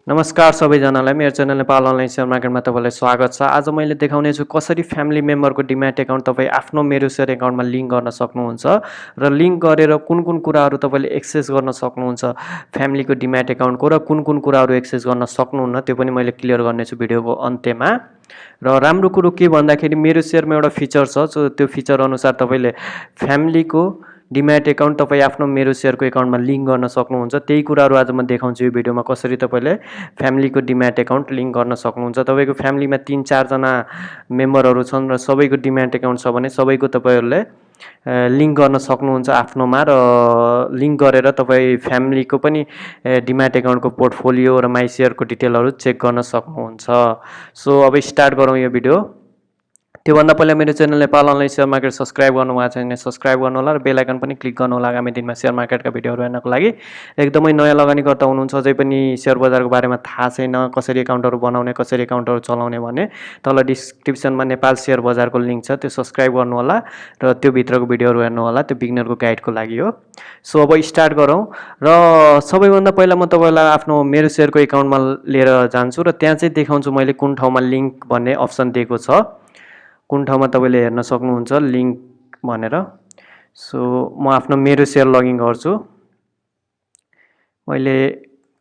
नमस्कार सबैजनालाई मेरो च्यानल नेपाल अनलाइन सेयर मार्केटमा तपाईँलाई स्वागत छ। आज मैले देखाउने छु कसरी फ्यामिली मेम्बरको डिम्याट एकाउन्ट तपाईँ आफ्नो मेरोसेयर एकाउन्टमा लिङ्क गर्न सक्नुहुन्छ र लिङ्क गरेर कुन कुन कुराहरू तपाईँले एक्सेस गर्न सक्नुहुन्छ फ्यामिलीको डिम्याट एकाउन्टको र कुन कुन कुराहरू एक्सेस गर्न सक्नुहुन्न त्यो पनि मैले क्लियर गर्नेछु भिडियोको अन्त्यमा। र राम्रो कुरो के भन्दाखेरि मेरोसेयरमा एउटा फिचर छ, त्यो फिचर अनुसार तपाईँले फ्यामिलीको डिम्याट एकाउन्ट तपाईँ आफ्नो मेरोसेयरको एकाउन्टमा लिङ्क गर्न सक्नुहुन्छ। त्यही कुराहरू आज म देखाउँछु यो भिडियोमा कसरी तपाईँले फ्यामिलीको डिम्याट एकाउन्ट लिङ्क गर्न सक्नुहुन्छ। तपाईँको फ्यामिलीमा 3-4 जना मेम्बरहरू छन् र सबैको डिम्याट एकाउन्ट छ भने सबैको तपाईँहरूले लिङ्क गर्न सक्नुहुन्छ आफ्नोमा र लिङ्क गरेर तपाईँ फ्यामिलीको पनि डिम्याट एकाउन्टको पोर्टफोलियो र माई सेयरको डिटेलहरू चेक गर्न सक्नुहुन्छ। सो अब स्टार्ट गरौँ यो भिडियो। त्योभन्दा पहिला मेरो channel Nepal online share market subscribe गर्नुभएको छैन भने सब्सक्राइब गर्नु होला र बेल आइकन पनि क्लिक गर्नु होला आगामी दिनमा सेयर मार्केटका भिडियोहरू हेर्नको लागि। एकदमै नयाँ लगानीकर्ता हुनुहुन्छ, अझै पनि सेयर बजारको बारेमा थाहा छैन, कसरी एकाउन्टहरू बनाउने, कसरी एकाउन्टहरू चलाउने भने तल डिस्क्रिप्सनमा नेपाल सेयर बजारको लिङ्क छ, त्यो सब्सक्राइब गर्नु होला र त्यो भित्रको भिडियोहरू हेर्नु होला, त्यो बिगिनरको गाइडको लागि हो। सो अब स्टार्ट गरौँ र सबैभन्दा पहिला म तपाईँलाई आफ्नो मेरो सेयरको एकाउन्टमा लिएर जान्छु र त्यहाँ चाहिँ देखाउँछु मैले कुन ठाउँमा लिङ्क भन्ने अप्सन दिएको छ, कुन ठाउँमा तपाईँले हेर्न सक्नुहुन्छ लिङ्क भनेर। सो म आफ्नो मेरो सेयर लगइन गर्छु। मैले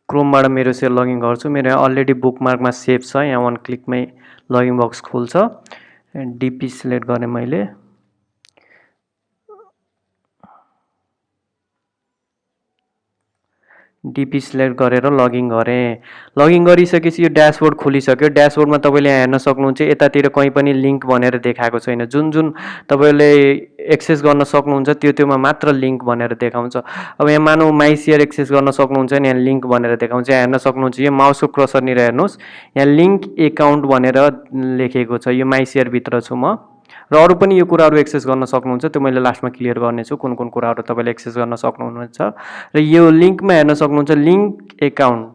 क्रोमबाट मेरो सेयर लगइन गर्छु। मेरो यहाँ अलरेडी बुकमार्कमा सेभ छ, यहाँ 1 क्लिकमै लगइन बक्स खुल्छ। डिपी सिलेक्ट गरेँ मैले। डिपी सिलेक्ट गरेर लगइन गरेँ। लगइन गरिसकेपछि यो ड्यासबोर्ड खुलिसक्यो। ड्यासबोर्डमा तपाईँले यहाँ हेर्न सक्नुहुन्छ यतातिर कहीँ पनि लिङ्क भनेर देखाएको छैन। जुन जुन तपाईँले एक्सेस गर्न सक्नुहुन्छ त्योमा मात्र लिङ्क भनेर देखाउँछ। अब यहाँ मानौ माई सेयर एक्सेस गर्न सक्नुहुन्छ नि, यहाँ लिङ्क भनेर देखाउँछ। यहाँ हेर्न सक्नुहुन्छ यो माउसको क्रसरनिर हेर्नुहोस्, यहाँ लिङ्क एकाउन्ट भनेर लेखेको छ। यो माई सेयरभित्र छु म र अरू पनि यो कुराहरू एक्सेस गर्न सक्नुहुन्छ, त्यो मैले लास्टमा क्लियर गर्नेछु कुन कुन कुराहरू तपाईँले एक्सेस गर्न सक्नुहुन्छ। र यो लिङ्कमा हेर्न सक्नुहुन्छ लिङ्क एकाउन्ट,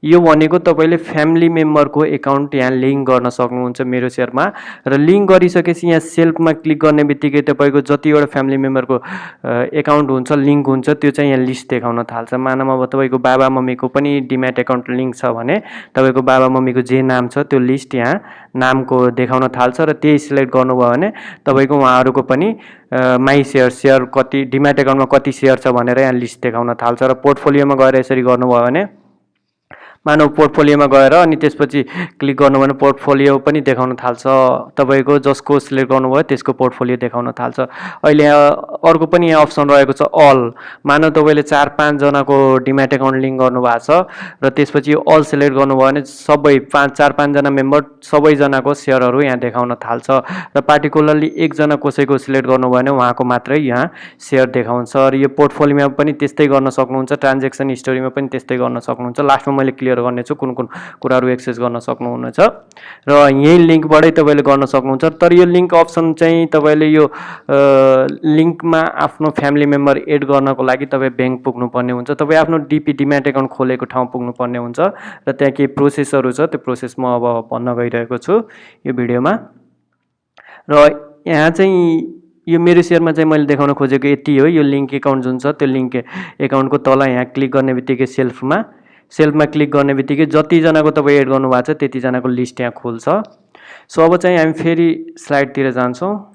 यो भनेको तपाईँले फ्यामिली मेम्बरको एकाउन्ट यहाँ लिङ्क गर्न सक्नुहुन्छ मेरो सेयरमा। र लिङ्क गरिसकेपछि यहाँ सेल्फमा क्लिक गर्ने बित्तिकै तपाईँको जतिवटा फ्यामिली मेम्बरको एकाउन्ट हुन्छ, लिङ्क हुन्छ, त्यो चाहिँ यहाँ लिस्ट देखाउन थाल्छ। मानव अब तपाईँको बाबा मम्मीको पनि डिम्याट एकाउन्ट लिङ्क छ भने तपाईँको बाबा मम्मीको जे नाम छ त्यो लिस्ट यहाँ नामको देखाउन थाल्छ र त्यही सिलेक्ट गर्नुभयो भने तपाईँको उहाँहरूको पनि माई सेयर कति डिम्याट एकाउन्टमा कति सेयर छ भनेर यहाँ लिस्ट देखाउन थाल्छ। र पोर्टफोलियोमा गएर यसरी गर्नुभयो भने मानव पोर्टफोलियोमा गएर अनि त्यसपछि क्लिक गर्नुभयो भने पोर्टफोलियो पनि देखाउन थाल्छ। तपाईँको जसको सिलेक्ट गर्नुभयो त्यसको पोर्टफोलियो देखाउन थाल्छ। अहिले यहाँ अर्को पनि यहाँ अप्सन रहेको छ अल। मानव तपाईँले 4-5 जनाको डिम्याट एकाउन्ट लिङ्क गर्नुभएको छ र त्यसपछि अल सिलेक्ट गर्नुभयो भने सबै 4-5 जना मेम्बर सबैजनाको सेयरहरू यहाँ देखाउन थाल्छ। र पार्टिकुलरली एकजना कसैको सिलेक्ट गर्नुभयो भने उहाँको मात्रै यहाँ सेयर देखाउँछ। र यो पोर्टफोलियोमा पनि त्यस्तै गर्न सक्नुहुन्छ, ट्रान्जेक्सन हिस्टोरीमा पनि त्यस्तै गर्न सक्नुहुन्छ। लास्टमा मैले क्लियर गर्नेछु कुन कुन कुराहरू एक्सेस गर्न सक्नुहुनेछ र यही लिङ्कबाटै तपाईँले गर्न सक्नुहुन्छ। तर यो लिङ्क अप्सन चाहिँ तपाईँले यो लिङ्कमा आफ्नो फ्यामिली मेम्बर एड गर्नको लागि तपाईँ ब्याङ्क पुग्नुपर्ने हुन्छ। तपाईँ आफ्नो डिम्याट एकाउन्ट खोलेको ठाउँ पुग्नुपर्ने हुन्छ र त्यहाँ केही प्रोसेसहरू छ, त्यो प्रोसेस म अब भन्न गइरहेको छु यो भिडियोमा। र यहाँ चाहिँ यो मेरो सेयरमा चाहिँ मैले देखाउन खोजेको यति हो। यो लिङ्क एकाउन्ट जुन छ त्यो लिङ्क एकाउन्टको तल यहाँ क्लिक गर्ने बित्तिकै सेल्फमा क्लिक गर्ने बित्तिकै जतिजनाको तपाईँ एड गर्नुभएको छ त्यतिजनाको लिस्ट यहाँ खुल्छ। सो अब चाहिँ हामी फेरि स्लाइडतिर जान्छौँ।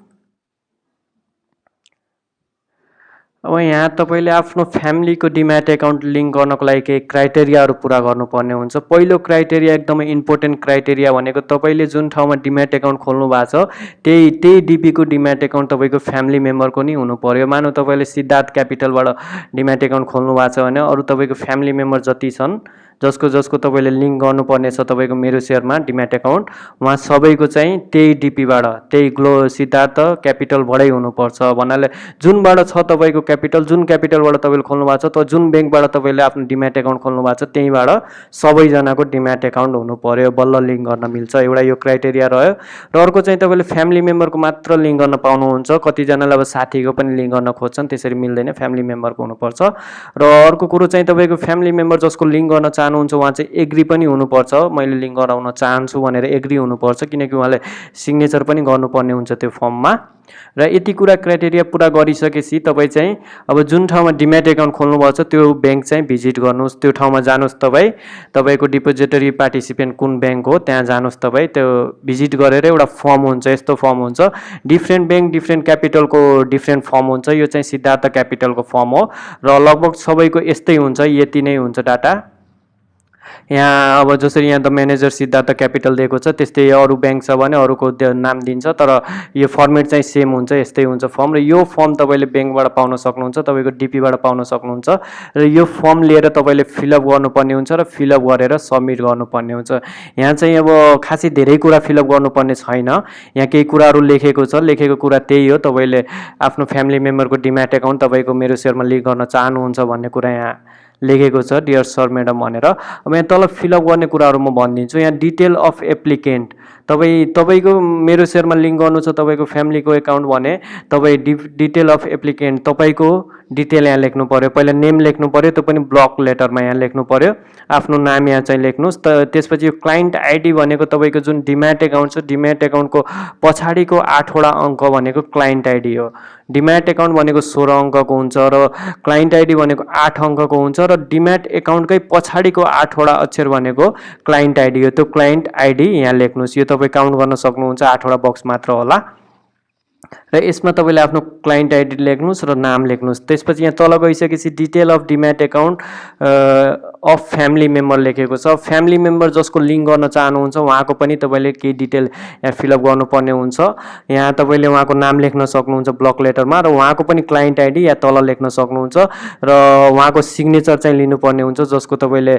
अब यहाँ तपाईँले आफ्नो फ्यामिलीको डिम्याट एकाउन्ट लिङ्क गर्नको लागि केही क्राइटेरियाहरू पुरा गर्नुपर्ने हुन्छ। पहिलो क्राइटेरिया एकदमै इम्पोर्टेन्ट क्राइटेरिया भनेको तपाईँले जुन ठाउँमा डिम्याट एकाउन्ट खोल्नु भएको छ त्यही डिपीको डिम्याट एकाउन्ट तपाईँको फ्यामिली मेम्बरको नि हुनु पर्यो। मानौ तपाईँले सिद्धार्थ क्यापिटलबाट डिम्याट एकाउन्ट खोल्नु भएको छ भने अरू तपाईँको फ्यामिली मेम्बर जति छन् जसको तपाईँले लिङ्क गर्नुपर्ने छ तपाईँको मेरो सेयरमा डिम्याट एकाउन्ट, उहाँ सबैको चाहिँ त्यही डिपीबाट त्यही सिद्धार्थ क्यापिटलबाटै हुनुपर्छ। भन्नाले जुनबाट छ तपाईँको क्यापिटल, जुन क्यापिटलबाट तपाईँले खोल्नु भएको छ, त जुन ब्याङ्कबाट तपाईँले आफ्नो डिम्याट एकाउन्ट खोल्नु भएको छ त्यहीँबाट सबैजनाको डिम्याट एकाउन्ट हुनु पर्यो, बल्ल लिङ्क गर्न मिल्छ। एउटा यो क्राइटेरिया रह्यो। र अर्को चाहिँ तपाईँले फ्यामिली मेम्बरको मात्र लिङ्क गर्न पाउनुहुन्छ। कतिजनाले अब साथीको पनि लिङ्क गर्न खोज्छन्, त्यसरी मिल्दैन, फ्यामिली मेम्बरको हुनुपर्छ। र अर्को कुरो चाहिँ तपाईँको फ्यामिली मेम्बर जसको लिङ्क गर्न चाहनुहुन्छ उहाँ चाहिँ एग्री पनि हुनुपर्छ, मैले लिङ्क गराउन चाहन्छु भनेर एग्री हुनुपर्छ, किनकि उहाँले सिग्नेचर पनि गर्नुपर्ने हुन्छ त्यो फर्ममा। र यति कुरा क्राइटेरिया पुरा गरिसकेपछि तपाईँ चाहिँ अब जुन ठाउँमा डिम्याट एकाउन्ट खोल्नुभएको छ त्यो ब्याङ्क चाहिँ भिजिट गर्नुहोस्, त्यो ठाउँमा जानुहोस् तपाईँ, तपाईँको डिपोजिटरी पार्टिसिपेन्ट कुन ब्याङ्क हो त्यहाँ जानुहोस् तपाईँ, त्यो भिजिट गरेर एउटा फर्म हुन्छ, यस्तो फर्म हुन्छ, डिफ्रेन्ट ब्याङ्क डिफ्रेन्ट क्यापिटलको डिफ्रेन्ट फर्म हुन्छ, यो चाहिँ सिद्धार्थ क्यापिटलको फर्म हो र लगभग सबैको यस्तै हुन्छ, यति नै हुन्छ डाटा। यहाँ अब जसरी यहाँ द म्यानेजर सिद्धार्थ क्यापिटल दिएको छ त्यस्तै अरू ब्याङ्क छ भने अरूको नाम दिन्छ, तर यो फर्मेट चाहिँ सेम हुन्छ, यस्तै हुन्छ फर्म। र यो फर्म तपाईँले ब्याङ्कबाट पाउन सक्नुहुन्छ, तपाईँको डिपीबाट पाउन सक्नुहुन्छ र यो फर्म लिएर तपाईँले फिलअप गर्नुपर्ने हुन्छ र फिलअप गरेर सबमिट गर्नुपर्ने हुन्छ। यहाँ चाहिँ अब खासै धेरै कुरा फिलअप गर्नुपर्ने छैन, यहाँ केही कुराहरू लेखेको छ, लेखेको कुरा त्यही हो, तपाईँले आफ्नो फ्यामिली मेम्बरको डिम्याट एकाउन्ट तपाईँको मेरो सेयरमा लिङ्क गर्न चाहनुहुन्छ भन्ने कुरा यहाँ लेखेको छ, डियर सर म्याडम भनेर। अब यहाँ तल फिलअप गर्ने कुराहरू म भनिदिन्छु। यहाँ डिटेल अफ एप्लिकेन्ट, तपाईँको मेरो सेयरमा लिङ्क गर्नु छ तपाईँको फ्यामिलीको एकाउन्ट भने तपाईँ डिटेल अफ एप्लिकेन्ट तपाईँको डिटेल यहाँ लेख्नु पऱ्यो, पहिला नेम लेख्नु पऱ्यो, त्यो पनि ब्लक लेटरमा यहाँ लेख्नु पऱ्यो, आफ्नो नाम यहाँ चाहिँ लेख्नुहोस्। त्यसपछि यो क्लाइन्ट आइडी भनेको तपाईँको जुन डिम्याट एकाउन्ट छ, डिम्याट एकाउन्टको पछाडिको 8वटा अङ्क भनेको क्लाइन्ट आइडी हो। डिम्याट एकाउन्ट भनेको 16 अङ्कको हुन्छ र क्लाइन्ट आइडी भनेको 8 अङ्कको हुन्छ र डिम्याट एकाउन्टकै पछाडिको 8वटा अक्षर भनेको क्लाइन्ट आइडी हो। त्यो क्लाइन्ट आइडी यहाँ लेख्नुहोस्, यो तपाईँ काउन्ट गर्न सक्नुहुन्छ, 8वटा बक्स मात्र होला र यसमा तपाईँले आफ्नो क्लाइन्ट आइडी लेख्नुहोस् र नाम लेख्नुहोस्। त्यसपछि यहाँ तल गइसकेपछि detail of demat account of family member लेखेको छ, फ्यामिली मेम्बर जसको लिङ्क गर्न चाहनुहुन्छ उहाँको पनि तपाईँले केही डिटेल यहाँ फिलअप गर्नुपर्ने हुन्छ। यहाँ तपाईँले उहाँको नाम लेख्न सक्नुहुन्छ ब्लक लेटरमा र उहाँको पनि क्लाइन्ट आइडी यहाँ तल लेख्न सक्नुहुन्छ र उहाँको सिग्नेचर चाहिँ लिनुपर्ने हुन्छ जसको तपाईँले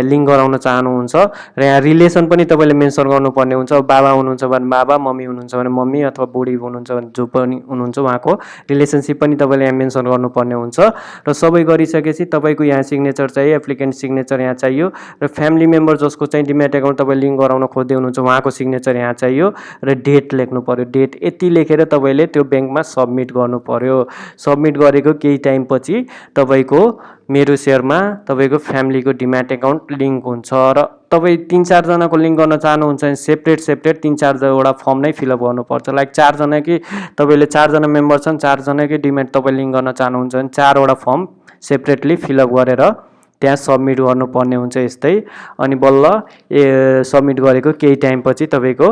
लिङ्क गराउन चाहनुहुन्छ र यहाँ रिलेसन पनि तपाईँले मेन्सन गर्नुपर्ने हुन्छ। बाबा हुनुहुन्छ भने बाबा, मम्मी हुनुहुन्छ भने मम्मी, अथवा बुढी हुनुहुन्छ भने जो पनि हुनुहुन्छ उहाँको रिलेसनसिप पनि तपाईँले यहाँ मेन्सन गर्नुपर्ने हुन्छ। र सबै गरिसकेपछि तपाईँको यहाँ सिग्नेचर चाहियो, एप्लिकेन्ट सिग्नेचर यहाँ चाहियो र फ्यामिली मेम्बर जसको चाहिँ डिम्याट एकाउन्ट तपाईँ लिङ्क गराउन खोज्दै हुनुहुन्छ उहाँको सिग्नेचर यहाँ चाहियो र डेट लेख्नु पर्यो। डेट यति लेखेर तपाईँले त्यो ब्याङ्कमा सबमिट गर्नु पर्यो। सबमिट गरेको केही टाइमपछि तपाईँको मेरो सेयरमा तपाईँको फ्यामिलीको डिम्याट एकाउन्ट लिङ्क हुन्छ र तपाईँ 3-4 जनाको लिङ्क गर्न चाहनुहुन्छ भने सेपरेट 3-4वटा फर्म नै फिलअप गर्नुपर्छ। लाइक 4 जना कि तपाईँले 4 जना मेम्बर छन्, 4 जनाकै डिम्याट तपाईँ लिङ्क गर्न चाहनुहुन्छ भने 4वटा फर्म सेपरेटली फिलअप गरेर त्यहाँ सबमिट गर्नुपर्ने हुन्छ यस्तै। अनि बल्ल सबमिट गरेको केही टाइमपछि तपाईँको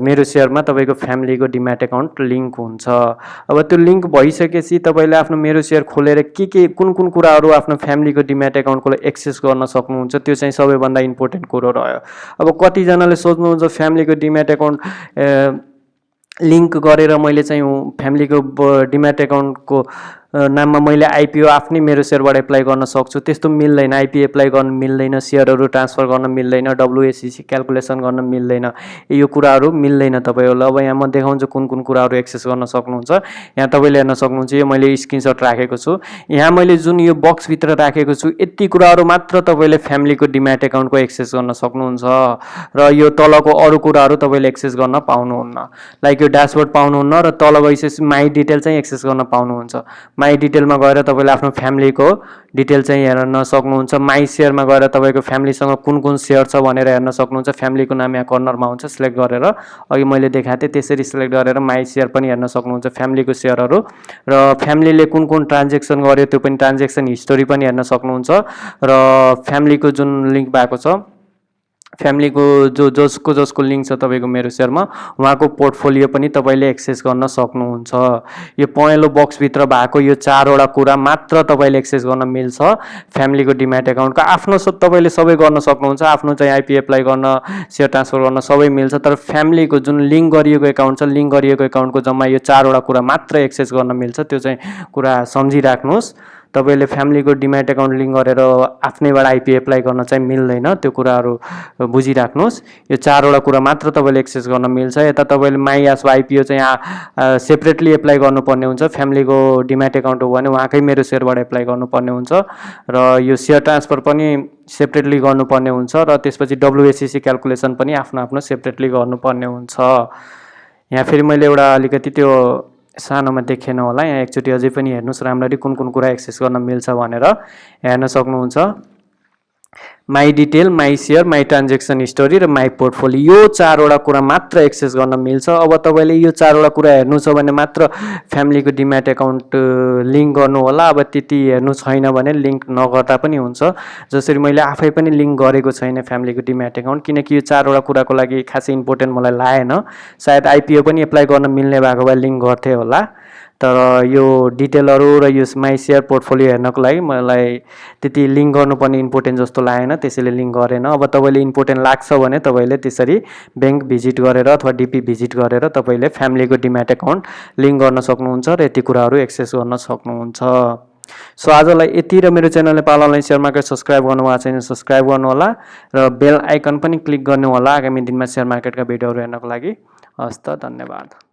मेरो सेयरमा तपाईँको फ्यामिलीको डिम्याट एकाउन्ट लिङ्क हुन्छ। अब त्यो लिङ्क भइसकेपछि तपाईँले आफ्नो मेरो सेयर खोलेर कुन कुराहरू आफ्नो फ्यामिलीको डिम्याट एकाउन्टको एक्सेस गर्न सक्नुहुन्छ, त्यो चाहिँ सबैभन्दा इम्पोर्टेन्ट कुरो रह्यो। अब कतिजनाले सोच्नुहुन्छ फ्यामिलीको डिम्याट एकाउन्ट लिङ्क गरेर मैले चाहिँ फ्यामिलीको डिम्याट एकाउन्टको नाममा मैले आइपिओ आफ्नै मेरो सेयरबाट एप्लाई गर्न सक्छु, त्यस्तो मिल्दैन। आइपिओ एप्लाई गर्न मिल्दैन, सेयरहरू ट्रान्सफर गर्न मिल्दैन, डब्लुएसिसी क्यालकुलेसन गर्न मिल्दैन, यो कुराहरू मिल्दैन तपाईँहरूलाई। अब यहाँ म देखाउँछु कुन कुराहरू एक्सेस गर्न सक्नुहुन्छ। यहाँ तपाईँले हेर्न सक्नुहुन्छ, यो मैले स्क्रिनसट राखेको छु, यहाँ मैले जुन यो बक्सभित्र राखेको छु यति कुराहरू मात्र तपाईँले फ्यामिलीको डिम्याट एकाउन्टको एक्सेस गर्न सक्नुहुन्छ र यो तलको अरू कुराहरू तपाईँले एक्सेस गर्न पाउनुहुन्न। लाइक यो ड्यासबोर्ड पाउनुहुन्न र तल गइसकेपछि माई डिटेल चाहिँ एक्सेस गर्न पाउनुहुन्छ। माई डिटेलमा गएर तपाईँले आफ्नो फ्यामिलीको डिटेल चाहिँ हेर्न सक्नुहुन्छ। माई सेयरमा गएर तपाईँको फ्यामिलीसँग कुन सेयर छ भनेर हेर्न सक्नुहुन्छ। फ्यामिलीको नाम यहाँ कर्नरमा हुन्छ, सिलेक्ट गरेर अघि मैले देखाएको थिएँ त्यसरी सिलेक्ट गरेर माई सेयर पनि हेर्न सक्नुहुन्छ, फ्यामिलीको सेयरहरू र फ्यामिलीले कुन ट्रान्जेक्सन गर्यो त्यो पनि ट्रान्जेक्सन हिस्टोरी पनि हेर्न सक्नुहुन्छ र फ्यामिलीको जुन लिङ्क भएको छ फ्यामिलीको जसको लिङ्क छ तपाईँको मेरो सेयरमा उहाँको पोर्टफोलियो पनि तपाईँले एक्सेस गर्न सक्नुहुन्छ। यो पहेँलो बक्सभित्र भएको यो 4वटा कुरा मात्र तपाईँले एक्सेस गर्न मिल्छ फ्यामिलीको डिम्याट एकाउन्टको। आफ्नो तपाईँले सबै गर्न सक्नुहुन्छ, आफ्नो चाहिँ आइपी एप्लाई गर्न, सेयर ट्रान्सफर गर्न सबै मिल्छ, तर फ्यामिलीको जुन लिङ्क गरिएको एकाउन्ट छ लिङ्क गरिएको एकाउन्टको जम्मा यो 4वटा कुरा मात्र एक्सेस गर्न मिल्छ। त्यो चाहिँ कुरा सम्झिराख्नुहोस्। तपाईँले फ्यामिलीको डिम्याट एकाउन्ट लिङ्क गरेर आफ्नैबाट आइपी एप्लाई गर्न चाहिँ मिल्दैन, त्यो कुराहरू बुझिराख्नुहोस्। यो 4वटा कुरा मात्र तपाईँले एक्सेस गर्न मिल्छ। यता तपाईँले माई अथवा आइपिओ चाहिँ सेपरेटली एप्लाई गर्नुपर्ने हुन्छ। फ्यामिलीको डिम्याट एकाउन्ट हो भने उहाँकै मेरो सेयरबाट एप्लाई गर्नुपर्ने हुन्छ र यो सेयर ट्रान्सफर पनि सेपरेटली गर्नुपर्ने हुन्छ र त्यसपछि डब्लुएसिसी क्यालकुलेसन पनि आफ्नो सेपरेटली गर्नुपर्ने हुन्छ। यहाँ फेरि मैले एउटा अलिकति त्यो सानोमा देखेन होला, यहाँ एकचोटि अझै पनि हेर्नुहोस् राम्ररी कुन कुरा एक्सेस गर्न मिल्छ भनेर हेर्न सक्नुहुन्छ। My detail, my share, my transaction history र माई पोर्टफोलियो यो 4वटा कुरा मात्र एक्सेस गर्न मिल्छ। अब तपाईँले यो 4वटा कुरा हेर्नु छ भने मात्र फ्यामिलीको डिम्याट एकाउन्ट लिङ्क गर्नु होला। अब त्यति हेर्नु छैन भने लिङ्क नगर्दा पनि हुन्छ। जसरी मैले आफै पनि लिङ्क गरेको छैन फ्यामिलीको डिम्याट एकाउन्ट, किनकि यो 4वटा कुराको लागि खासै इम्पोर्टेन्ट मलाई लागेन। सायद आइपिओ पनि एप्लाई गर्न मिल्ने भएको भए लिङ्क गर्थेँ होला, तर यो डिटेलहरू र यो माई सेयर पोर्टफोलियो हेर्नको लागि मलाई त्यति लिङ्क गर्नुपर्ने इम्पोर्टेन्ट जस्तो लागेन, त्यसैले लिङ्क गरेन। अब तपाईँले इम्पोर्टेन्ट लाग्छ भने तपाईँले त्यसरी ब्याङ्क भिजिट गरेर अथवा डिपी भिजिट गरेर तपाईँले फ्यामिलीको डिम्याट एकाउन्ट लिङ्क गर्न सक्नुहुन्छ र यति कुराहरू एक्सेस गर्न सक्नुहुन्छ। सो आजलाई यति, र मेरो channel Nepal online share market subscribe गर्नुभएको छैन सब्सक्राइब गर्नुहोला र बेल आइकन पनि क्लिक गर्नुहोला आगामी दिनमा सेयर मार्केटका भिडियोहरू हेर्नको लागि। हस् त, धन्यवाद।